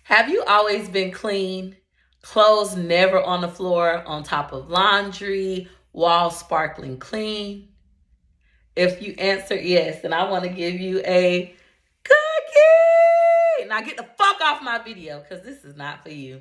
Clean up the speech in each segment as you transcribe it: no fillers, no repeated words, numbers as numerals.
Have you always been clean? Clothes never on the floor, on top of laundry, walls sparkling clean? If you answer yes, then I want to give you a cookie. Now get the fuck off my video because this is not for you.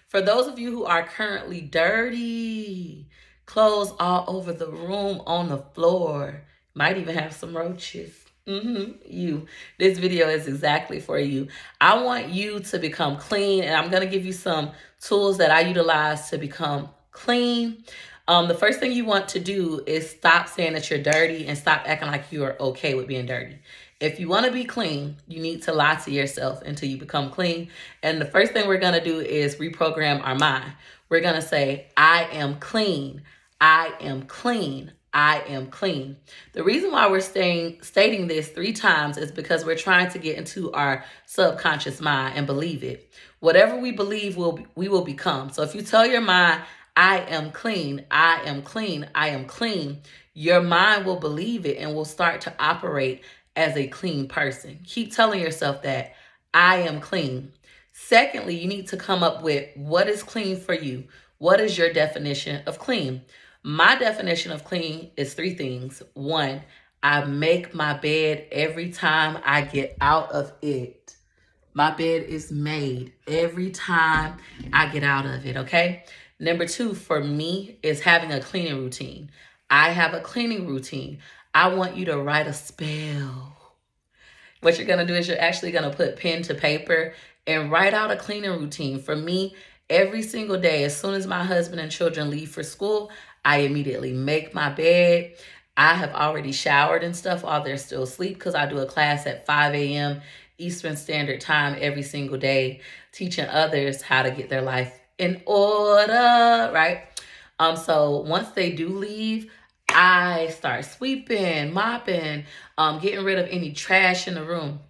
For those of you who are currently dirty, clothes all over the room, on the floor, might even have some roaches. You. This video is exactly for you. I want you to become clean, and I'm going to give you some tools that I utilize to become clean. The first thing you want to do is stop saying that you're dirty and stop acting like you are okay with being dirty. If you want to be clean, you need to lie to yourself until you become clean. And the first thing we're going to do is reprogram our mind. We're going to say, I am clean. I am clean. I am clean. The reason why we're stating this 3 times is because we're trying to get into our subconscious mind and believe it. Whatever we believe, we will become. So if you tell your mind, I am clean, I am clean, I am clean, your mind will believe it and will start to operate as a clean person. Keep telling yourself that I am clean. Secondly, you need to come up with what is clean for you. What is your definition of clean? My definition of clean is 3 things. 1, I make my bed every time I get out of it. My bed is made every time I get out of it, okay? Number 2 for me is having a cleaning routine. I have a cleaning routine. I want you to write a spell. What you're going to do is you're actually going to put pen to paper and write out a cleaning routine. For me, every single day, as soon as my husband and children leave for school, I immediately make my bed. I have already showered and stuff while they're still asleep because I do a class at 5 a.m. Eastern Standard Time every single day, teaching others how to get their life in order, right? So once they do leave, I start sweeping, mopping, getting rid of any trash in the room,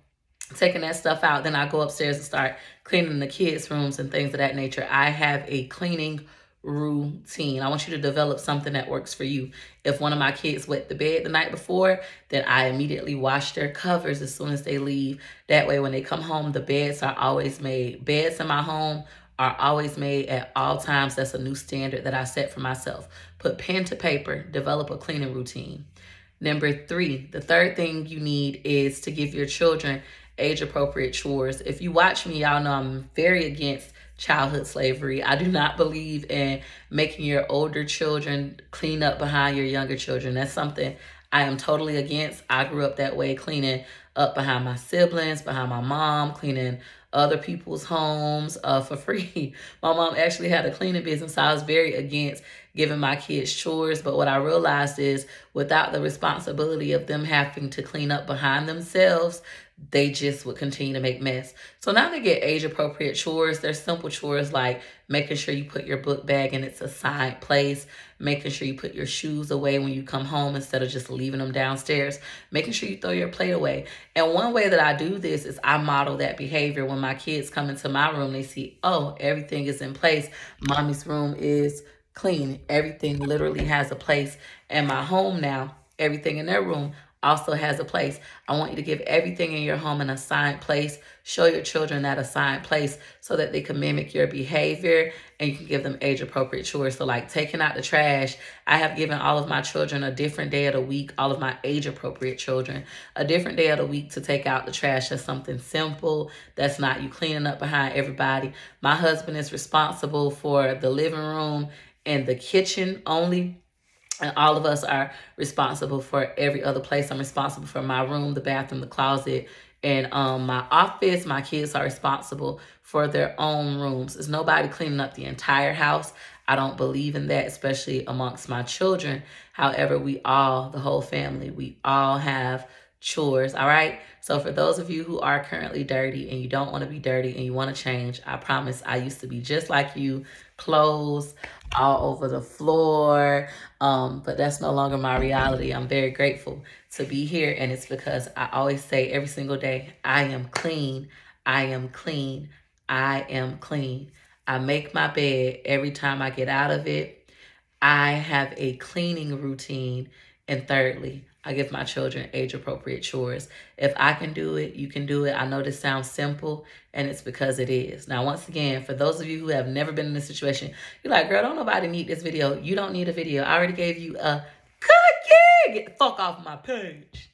taking that stuff out. Then I go upstairs and start cleaning the kids' rooms and things of that nature. I have a cleaning routine. I want you to develop something that works for you. If one of my kids wet the bed the night before, then I immediately wash their covers as soon as they leave. That way, when they come home, the beds are always made. Beds in my home are always made at all times. That's a new standard that I set for myself. Put pen to paper, develop a cleaning routine. Number 3, the third thing you need is to give your children age-appropriate chores. If you watch me, y'all know I'm very against childhood slavery. I do not believe in making your older children clean up behind your younger children. That's something I am totally against. I grew up that way, cleaning up behind my siblings, behind my mom, cleaning other people's homes for free. My mom actually had a cleaning business, so I was very against giving my kids chores. But what I realized is without the responsibility of them having to clean up behind themselves, they just would continue to make mess. So now they get age appropriate chores. They're simple chores like making sure you put your book bag in its assigned place, making sure you put your shoes away when you come home instead of just leaving them downstairs, making sure you throw your plate away. And one way that I do this is I model that behavior. When my kids come into my room, they see, oh, everything is in place. Mommy's room is clean. Everything literally has a place. And my home now, everything in their room also has a place. I want you to give everything in your home an assigned place. Show your children that assigned place so that they can mimic your behavior and you can give them age appropriate chores. So like taking out the trash, I have given all of my children a different day of the week, all of my age appropriate children, a different day of the week to take out the trash. That's something simple. That's not you cleaning up behind everybody. My husband is responsible for the living room and the kitchen only. And all of us are responsible for every other place. I'm responsible for my room, the bathroom, the closet, and my office. My kids are responsible for their own rooms. There's nobody cleaning up the entire house. I don't believe in that, especially amongst my children. However, we all, the whole family, we all have chores, all right? So for those of you who are currently dirty and you don't want to be dirty and you want to change, I promise I used to be just like you, clothes all over the floor, but that's no longer my reality. I'm very grateful to be here, and it's because I always say every single day, I am clean, I am clean, I am clean. I make my bed every time I get out of it. I have a cleaning routine. And thirdly, I give my children age-appropriate chores. If I can do it, you can do it. I know this sounds simple, and it's because it is. Now, once again, for those of you who have never been in this situation, you're like, girl, don't nobody need this video. You don't need a video. I already gave you a cookie. Get the fuck off my page.